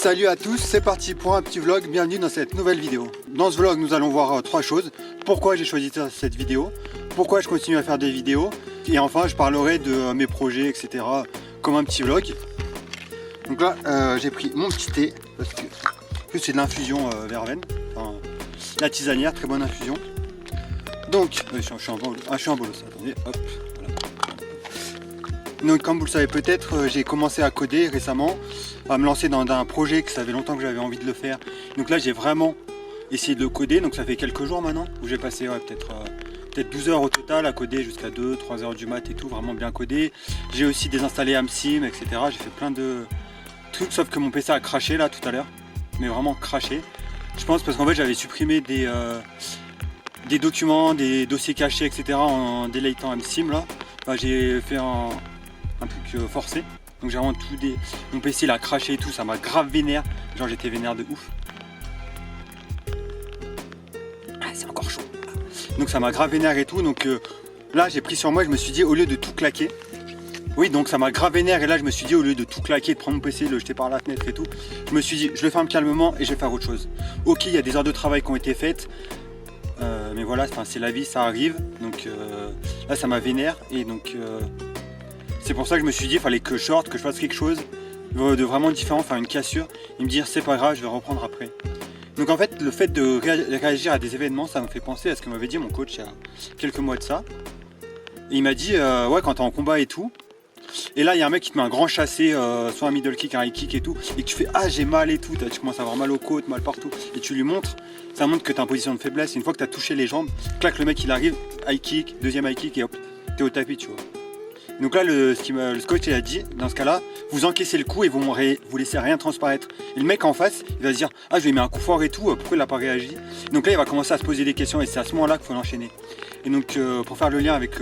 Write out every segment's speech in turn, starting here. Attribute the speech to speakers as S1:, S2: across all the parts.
S1: Salut à tous, c'est parti pour un petit vlog, bienvenue dans cette nouvelle vidéo. Dans ce vlog nous allons voir trois choses. Pourquoi j'ai choisi cette vidéo, pourquoi je continue à faire des vidéos, et enfin je parlerai de mes projets, etc. comme un petit vlog. Donc là j'ai pris mon petit thé, parce que c'est de l'infusion verveine, enfin, la tisanière, très bonne infusion. Donc, je suis en bolos, attendez, hop, voilà. Donc comme vous le savez peut-être, j'ai commencé à coder récemment, à me lancer dans un projet que ça fait longtemps que j'avais envie de le faire. Donc là j'ai vraiment essayé de le coder, donc ça fait quelques jours maintenant, où j'ai passé peut-être 12 heures au total à coder jusqu'à 2-3 heures du mat et tout, vraiment bien codé. J'ai aussi désinstallé AmSim, etc. J'ai fait plein de trucs, sauf que mon PC a craché là tout à l'heure, mais vraiment craché. Je pense parce qu'en fait j'avais supprimé des documents, des dossiers cachés, etc. en délaytant AmSim là. Enfin, j'ai fait un truc forcé. Donc j'ai vraiment tout mon PC il a craché et tout, ça m'a grave vénère. Genre j'étais vénère de ouf. Ah, c'est encore chaud. Donc ça m'a grave vénère et tout. Donc là j'ai pris sur moi, je me suis dit au lieu de tout claquer. Oui, donc ça m'a grave vénère et là je me suis dit au lieu de tout claquer, de prendre mon PC, de le jeter par la fenêtre et tout, je me suis dit je le ferme calmement et je vais faire autre chose. Ok, il y a des heures de travail qui ont été faites. Mais voilà, c'est la vie, ça arrive. Donc là ça m'a vénère et donc c'est pour ça que je me suis dit il fallait que je sorte, que je fasse quelque chose de vraiment différent, faire une cassure et me dire c'est pas grave, je vais reprendre après. Donc en fait le fait de réagir à des événements, ça me fait penser à ce que m'avait dit mon coach il y a quelques mois de ça. Et il m'a dit ouais, quand t'es en combat et tout, et là il y a un mec qui te met un grand chassé, soit un middle kick, un high kick et tout, et que tu fais ah j'ai mal et tout, tu commences à avoir mal aux côtes, mal partout, et tu lui montres, ça montre que tu es en position de faiblesse. Et une fois que tu as touché les jambes, clac, le mec il arrive, high kick, deuxième high kick et hop, t'es au tapis, tu vois. Donc là le coach il a dit, dans ce cas là, vous encaissez le coup et vous laissez rien transparaître. Et le mec en face, il va se dire ah je lui ai mis un coup fort et tout, pourquoi il n'a pas réagi. Donc là il va commencer à se poser des questions et c'est à ce moment là qu'il faut l'enchaîner. Et donc pour faire le lien avec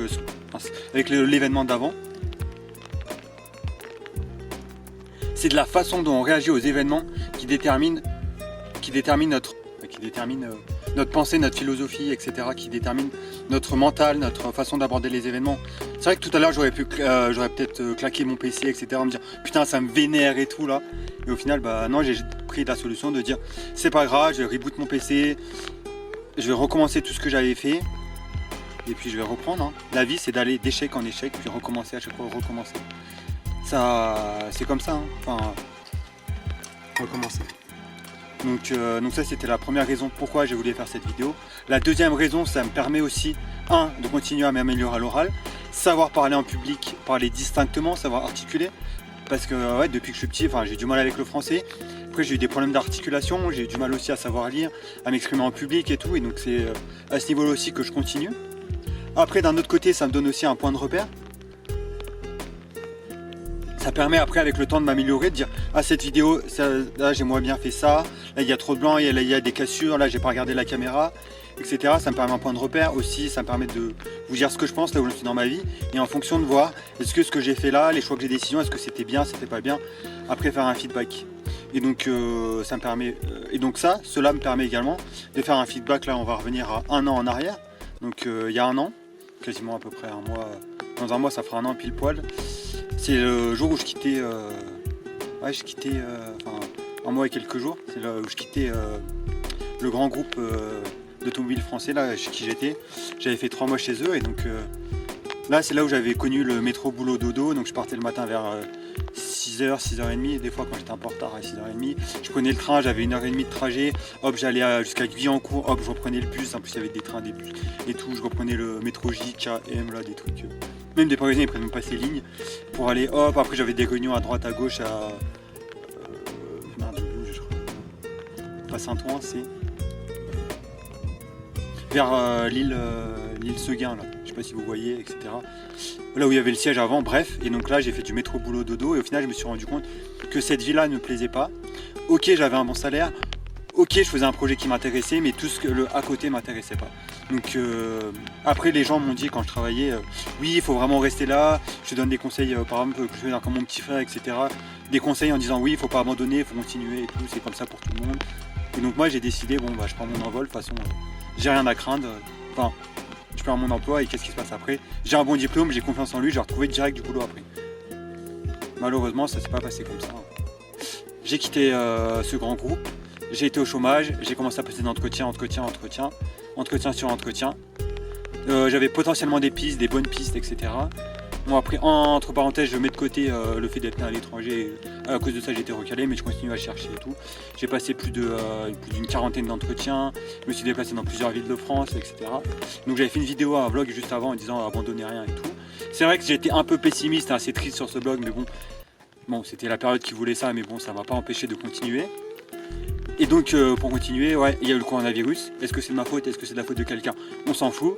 S1: l'événement d'avant, c'est de la façon dont on réagit aux événements qui détermine notre pensée, notre philosophie, etc., qui détermine notre mental, notre façon d'aborder les événements. C'est vrai que tout à l'heure j'aurais peut-être claqué mon PC, etc., me dire putain ça me vénère et tout là. Et au final bah non, j'ai pris la solution de dire c'est pas grave, je vais reboot mon PC, je vais recommencer tout ce que j'avais fait. Et puis je vais reprendre. Hein. La vie c'est d'aller d'échec en échec, puis recommencer à chaque fois, recommencer. Ça c'est comme ça, hein. Enfin recommencer. Donc ça c'était la première raison pourquoi j'ai voulu faire cette vidéo. La deuxième raison, ça me permet aussi de continuer à m'améliorer à l'oral, savoir parler en public, parler distinctement, savoir articuler. Parce que ouais, depuis que je suis petit, j'ai du mal avec le français. Après j'ai eu des problèmes d'articulation, j'ai eu du mal aussi à savoir lire, à m'exprimer en public et tout. Et donc c'est à ce niveau-là aussi que je continue. Après d'un autre côté, ça me donne aussi un point de repère. Ça permet après avec le temps de m'améliorer, de dire ah cette vidéo, là j'ai moins bien fait ça, là il y a trop de blanc, il y a des cassures, là j'ai pas regardé la caméra, etc. Ça me permet un point de repère aussi, ça me permet de vous dire ce que je pense là où je suis dans ma vie, et en fonction de voir est-ce que ce que j'ai fait là, les choix que j'ai décisions, est-ce que c'était bien, c'était pas bien, après faire un feedback. Et donc ça me permet, cela me permet également de faire un feedback. Là on va revenir à un an en arrière, donc il y a un an, quasiment à peu près un mois, dans un mois ça fera un an pile poil. C'est le jour où je quittais, un mois et quelques jours, c'est là où je quittais le grand groupe d'automobiles français là chez qui j'étais. J'avais fait 3 mois chez eux et donc là c'est là où j'avais connu le métro boulot dodo. Donc je partais le matin vers 6h, 6h30, des fois quand j'étais un peu en retard à 6h30. Je prenais le train, j'avais 1h30 de trajet, hop j'allais jusqu'à Guyancourt, hop je reprenais le bus, en plus il y avait des trains, des bus et tout, je reprenais le métro J, K, M là, des trucs. Même des Parisiens ils prennent même pas ces lignes pour aller hop, après j'avais des réunions à droite à gauche à pas Saint-Ouen, c'est vers l'île Seguin là, je sais pas si vous voyez, etc. Là où il y avait le siège avant, bref, et donc là j'ai fait du métro boulot dodo et au final je me suis rendu compte que cette vie là ne me plaisait pas. Ok j'avais un bon salaire, ok je faisais un projet qui m'intéressait, mais tout ce que le à côté m'intéressait pas. Donc après les gens m'ont dit quand je travaillais oui il faut vraiment rester là, je te donne des conseils par exemple que je fais comme mon petit frère, etc. Des conseils en disant oui il faut pas abandonner, il faut continuer et tout, c'est comme ça pour tout le monde. Et donc moi j'ai décidé bon bah je prends mon envol, de toute façon j'ai rien à craindre, enfin je perds mon emploi et qu'est-ce qui se passe après? J'ai un bon diplôme, j'ai confiance en lui, je vais retrouver direct du boulot après. Malheureusement ça s'est pas passé comme ça. j'ai quitté ce grand groupe, j'ai été au chômage, j'ai commencé à passer d'entretien sur entretien. J'avais potentiellement des pistes, des bonnes pistes, etc. Bon après, entre parenthèses, je mets de côté le fait d'être à l'étranger. À cause de ça, j'ai été recalé, mais je continue à chercher et tout. J'ai passé plus d'une quarantaine d'entretiens. Je me suis déplacé dans plusieurs villes de France, etc. Donc j'avais fait une vidéo, un vlog juste avant en disant abandonnez rien et tout. C'est vrai que j'étais un peu pessimiste, assez triste sur ce blog, mais bon, c'était la période qui voulait ça, mais bon, ça m'a pas empêché de continuer. Et donc pour continuer, ouais, il y a eu le coronavirus. Est-ce que c'est de ma faute? Est-ce que c'est de la faute de quelqu'un? On s'en fout.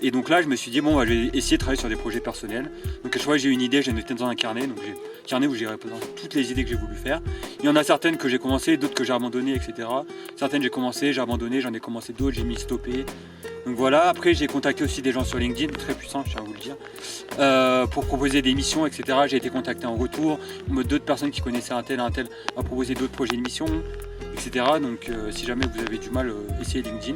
S1: Et donc là, je me suis dit, bon, je vais essayer de travailler sur des projets personnels. Donc à chaque fois que j'ai une idée, j'ai noté dans un carnet. Donc j'ai un carnet où j'ai représenté toutes les idées que j'ai voulu faire. Il y en a certaines que j'ai commencé, d'autres que j'ai abandonnées, etc. Certaines j'ai commencé, j'ai abandonné, j'en ai commencé d'autres, j'ai mis stoppé. Donc voilà, après j'ai contacté aussi des gens sur LinkedIn, très puissants, je tiens à vous le dire, pour proposer des missions, etc. J'ai été contacté en retour, d'autres personnes qui connaissaient un tel m'a proposé d'autres projets de mission, etc. Donc si jamais vous avez du mal, essayez LinkedIn.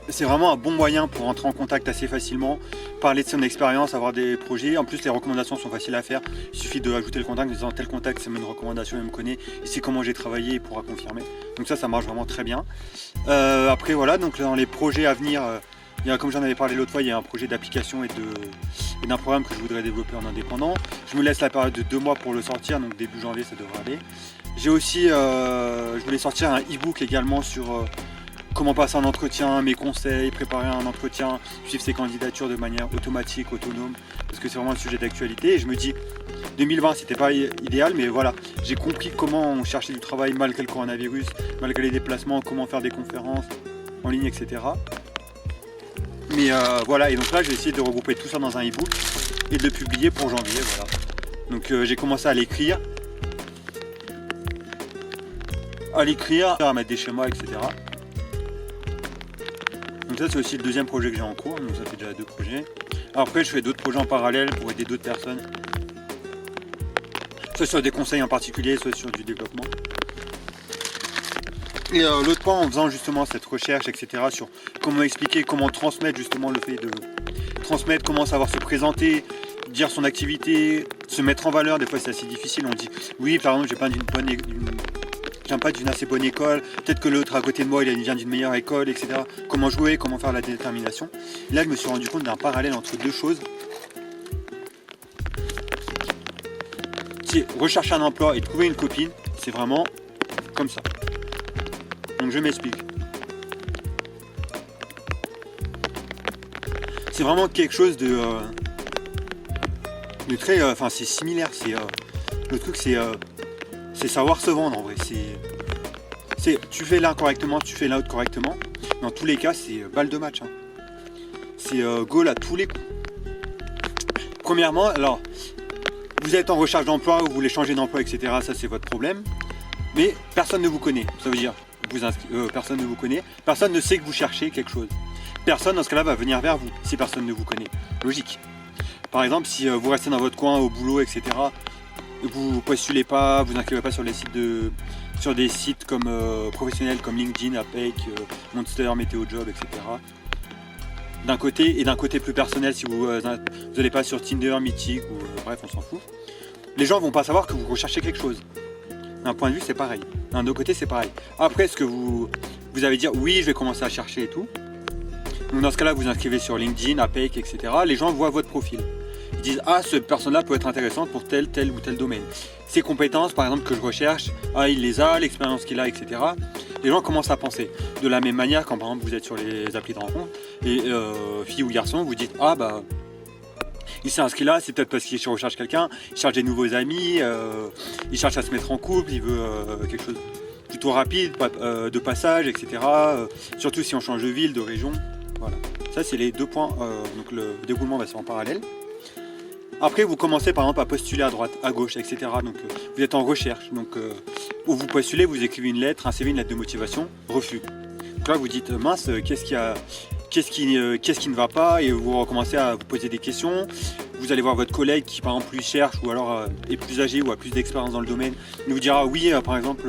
S1: C'est vraiment un bon moyen pour entrer en contact assez facilement, parler de son expérience, avoir des projets. En plus, les recommandations sont faciles à faire. Il suffit d'ajouter le contact en disant tel contact, c'est une recommandation, il me connaît, il sait comment j'ai travaillé, il pourra confirmer. Donc ça marche vraiment très bien. Après, voilà, donc dans les projets à venir, comme j'en avais parlé l'autre fois, il y a un projet d'application et d'un programme que je voudrais développer en indépendant. Je me laisse la période de 2 mois pour le sortir, donc début janvier, ça devrait aller. J'ai aussi, je voulais sortir un e-book également sur comment passer un entretien, mes conseils, préparer un entretien, suivre ses candidatures de manière automatique, autonome, parce que c'est vraiment un sujet d'actualité. Et je me dis, 2020 c'était pas idéal, mais voilà, j'ai compris comment on cherchait du travail malgré le coronavirus, malgré les déplacements, comment faire des conférences en ligne, etc. Mais voilà, et donc là je vais essayer de regrouper tout ça dans un e-book et de le publier pour janvier, voilà. Donc j'ai commencé à l'écrire, à mettre des schémas, etc. Donc ça c'est aussi le deuxième projet que j'ai en cours, donc ça fait déjà 2 projets. Après je fais d'autres projets en parallèle pour aider d'autres personnes, soit sur des conseils en particulier, soit sur du développement. Et l'autre point, en faisant justement cette recherche, etc., sur comment expliquer, comment transmettre justement le fait de transmettre, comment savoir se présenter, dire son activité, se mettre en valeur. Des fois c'est assez difficile, on dit oui par exemple je viens pas d'une assez bonne école, peut-être que l'autre à côté de moi il vient d'une meilleure école, etc. Comment jouer, comment faire la détermination. Et là je me suis rendu compte d'un parallèle entre deux choses. C'est rechercher un emploi et trouver une copine, c'est vraiment comme ça. Donc je m'explique. C'est vraiment quelque chose de très, enfin c'est similaire. Le truc c'est savoir se vendre en vrai. Tu fais l'un correctement, tu fais l'autre correctement. Dans tous les cas, c'est balle de match. Hein. C'est goal à tous les coups. Premièrement, alors, vous êtes en recherche d'emploi, vous voulez changer d'emploi, etc. Ça, c'est votre problème. Mais personne ne vous connaît. Ça veut dire, personne ne vous connaît. Personne ne sait que vous cherchez quelque chose. Personne, dans ce cas-là, va venir vers vous si personne ne vous connaît. Logique. Par exemple, si vous restez dans votre coin, au boulot, etc., vous postulez pas, vous inscrivez pas sur sur des sites comme professionnels comme LinkedIn, Apec, Monster, Météo Job, etc. D'un côté, et d'un côté plus personnel, si vous n'allez pas sur Tinder, Mythic, ou bref, on s'en fout. Les gens vont pas savoir que vous recherchez quelque chose. D'un point de vue, c'est pareil. D'un autre côté, c'est pareil. Après, est-ce que vous allez dire oui, je vais commencer à chercher et tout. Donc dans ce cas-là, vous inscrivez sur LinkedIn, Apec, etc. Les gens voient votre profil. Ils disent ah, cette personne-là peut être intéressante pour tel ou tel domaine. Ses compétences, par exemple, que je recherche, ah, il les a, l'expérience qu'il a, etc. Les gens commencent à penser. De la même manière, quand par exemple vous êtes sur les applis de rencontre, et fille ou garçon, vous dites ah bah il s'est inscrit là, c'est peut-être parce qu'il recherche quelqu'un, il cherche des nouveaux amis, il cherche à se mettre en couple, il veut quelque chose plutôt rapide, de passage, etc. Surtout si on change de ville, de région. Voilà. Ça c'est les 2 points, donc le déroulement va se faire en parallèle. Après vous commencez par exemple à postuler à droite, à gauche, etc. Donc vous êtes en recherche, donc où vous postulez, vous écrivez une lettre, un CV, une lettre de motivation, refus. Donc là vous dites mince, qu'est-ce qui ne va pas, et vous recommencez à vous poser des questions. Vous allez voir votre collègue qui par exemple lui cherche ou alors est plus âgé ou a plus d'expérience dans le domaine. Il vous dira oui par exemple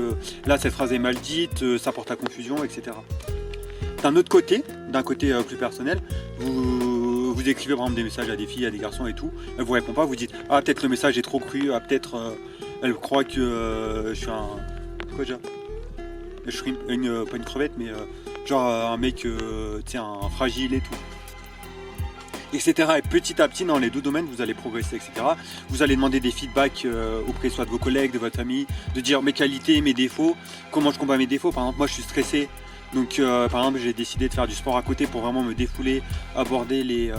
S1: là cette phrase est mal dite, ça porte à confusion, etc. D'un côté plus personnel, vous vous écrivez par exemple des messages à des filles, à des garçons et tout, elle vous répond pas, vous dites ah peut-être le message est trop cru, ah peut-être elle croit que je suis un... Quoi déjà? Je suis pas une crevette mais genre un mec tu sais un fragile et tout. Etc. Et petit à petit dans les deux domaines vous allez progresser, etc. Vous allez demander des feedbacks auprès soit de vos collègues, de votre famille, de dire mes qualités, mes défauts, comment je combats mes défauts. Par exemple moi je suis stressé, donc par exemple j'ai décidé de faire du sport à côté pour vraiment me défouler, aborder les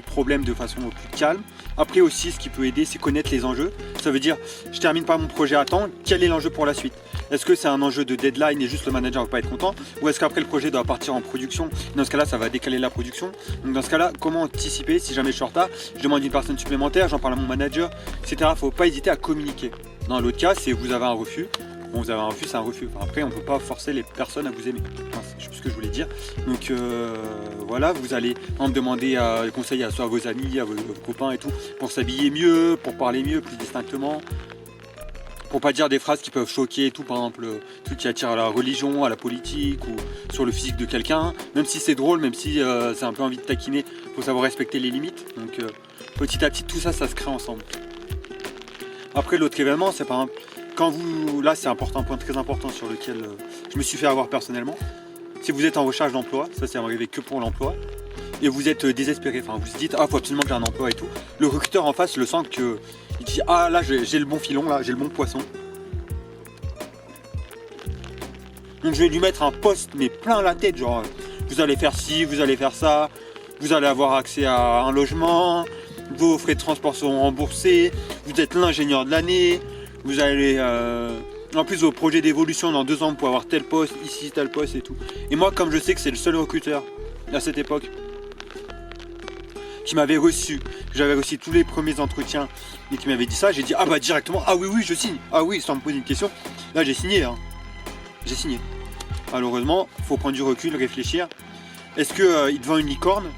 S1: problèmes de façon plus calme. Après aussi ce qui peut aider c'est connaître les enjeux. Ça veut dire je termine pas mon projet à temps, quel est l'enjeu pour la suite? Est-ce que c'est un enjeu de deadline et juste le manager ne va pas être content? Ou est-ce qu'après le projet doit partir en production? Dans ce cas-là, ça va décaler la production. Donc dans ce cas-là, comment anticiper? Si jamais je suis en retard, je demande une personne supplémentaire, j'en parle à mon manager, etc. Il ne faut pas hésiter à communiquer. Dans l'autre cas, c'est vous avez un refus. Bon, vous avez un refus, c'est un refus. Enfin, après, on ne peut pas forcer les personnes à vous aimer. Enfin, je sais plus ce que je voulais dire. Donc voilà, vous allez en demander des conseils à soit à vos amis, à vos copains et tout, pour s'habiller mieux, pour parler mieux, plus distinctement. Pour pas dire des phrases qui peuvent choquer et tout, par exemple, tout qui attire à la religion, à la politique ou sur le physique de quelqu'un. Même si c'est drôle, même si c'est un peu envie de taquiner, il faut savoir respecter les limites. Donc petit à petit, tout ça, ça se crée ensemble. Après, l'autre événement, c'est par exemple, quand vous... Là, c'est un point très important sur lequel je me suis fait avoir personnellement. Si vous êtes en recherche d'emploi, ça c'est arrivé que pour l'emploi, et vous êtes désespéré, enfin vous vous dites, ah, faut absolument que j'ai un emploi et tout. Le recruteur en face le sent que... Il dit ah là j'ai le bon filon, là j'ai le bon poisson. Donc je vais lui mettre un poste mais plein la tête, genre vous allez faire ci, vous allez faire ça, vous allez avoir accès à un logement, vos frais de transport seront remboursés, vous êtes l'ingénieur de l'année, vous allez en plus vos projets d'évolution dans 2 ans pour avoir tel poste, ici tel poste et tout. Et moi comme je sais que c'est le seul recruteur à cette époque qui m'avait reçu, j'avais reçu tous les premiers entretiens et qui m'avait dit ça, j'ai dit ah bah directement, ah oui je signe, ah oui sans me poser une question, là j'ai signé, hein. J'ai signé. Malheureusement, faut prendre du recul, réfléchir. Est-ce que il te vend une licorne?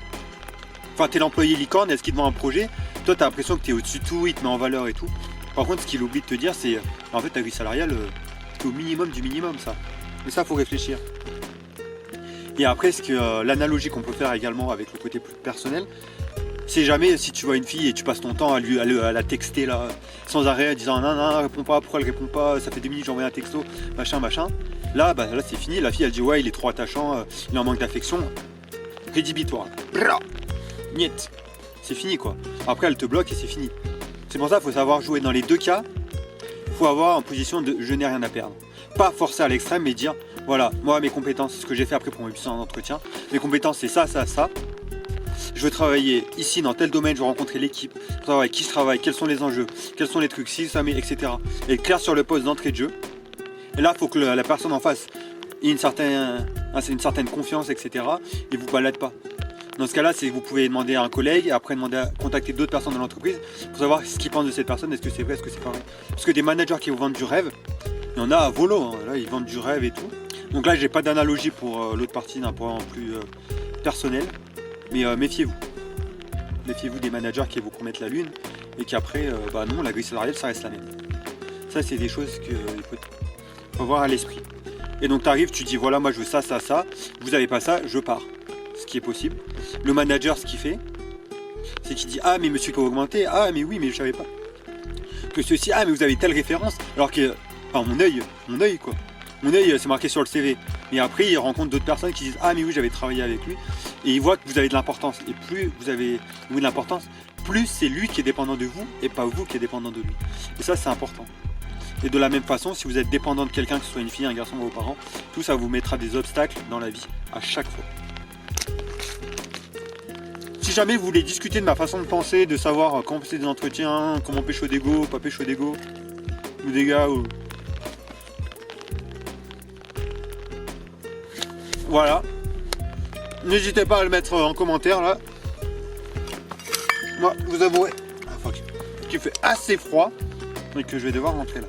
S1: Enfin t'es l'employé licorne, est-ce qu'il te vend un projet? Toi t'as l'impression que t'es au-dessus de tout, il te met en valeur et tout. Par contre ce qu'il oublie de te dire c'est, en fait ta grille salariale, c'est au minimum du minimum ça. Et ça faut réfléchir. Et après l'analogie qu'on peut faire également avec le côté plus personnel, c'est jamais si tu vois une fille et tu passes ton temps à la texter là, sans arrêt, en disant non, réponds pas, pourquoi elle répond pas, ça fait 2 minutes j'ai envoyé un texto, machin. Là c'est fini, la fille elle dit ouais il est trop attachant, il en manque d'affection. Rédhibitoire. Niet. C'est fini quoi. Après elle te bloque et c'est fini. C'est pour ça qu'il faut savoir jouer dans les 2 cas. Il faut avoir en position de je n'ai rien à perdre. Pas forcer à l'extrême mais dire voilà, moi mes compétences, ce que j'ai fait après pour mes puissants entretiens, mes compétences c'est ça. Je veux travailler ici dans tel domaine, je veux rencontrer l'équipe, je veux savoir avec qui je travaille, quels sont les enjeux, quels sont les trucs, si ça met, etc. Et clair sur le poste d'entrée de jeu. Et là, il faut que la personne en face ait une certaine confiance, etc. Et vous balade pas. Dans ce cas-là, vous pouvez demander à un collègue et après demander à contacter d'autres personnes de l'entreprise pour savoir ce qu'ils pensent de cette personne, est-ce que c'est vrai, est-ce que c'est pas vrai. Parce que des managers qui vous vendent du rêve, il y en a à volo, hein. Là ils vendent du rêve et tout. Donc là, j'ai pas d'analogie pour l'autre partie d'un point plus personnel. Mais méfiez-vous. Méfiez-vous des managers qui vous promettent la lune et qu'après, non, la grille salariale, ça reste la même. Ça, c'est des choses qu'il faut avoir à l'esprit. Et donc, tu arrives, tu dis, voilà, moi, je veux ça. Vous n'avez pas ça, je pars. Ce qui est possible. Le manager, ce qu'il fait, c'est qu'il dit, ah, mais monsieur qui a augmenté, ah, mais oui, mais je savais pas. Que ceci, ah, mais vous avez telle référence, alors que, enfin, mon œil, quoi. Mon œil, c'est marqué sur le CV. Mais après, il rencontre d'autres personnes qui disent ah mais oui j'avais travaillé avec lui et il voit que vous avez de l'importance et plus vous avez de l'importance, plus c'est lui qui est dépendant de vous et pas vous qui est dépendant de lui. Et ça c'est important. Et de la même façon, si vous êtes dépendant de quelqu'un, que ce soit une fille, un garçon ou vos parents, tout ça vous mettra des obstacles dans la vie à chaque fois. Si jamais vous voulez discuter de ma façon de penser, de savoir comment passer des entretiens, comment pécho d'ego, pas pécho d'ego, ou des gars ou... Voilà. N'hésitez pas à le mettre en commentaire là. Moi, vous avouez qu'il fait assez froid et que je vais devoir rentrer là.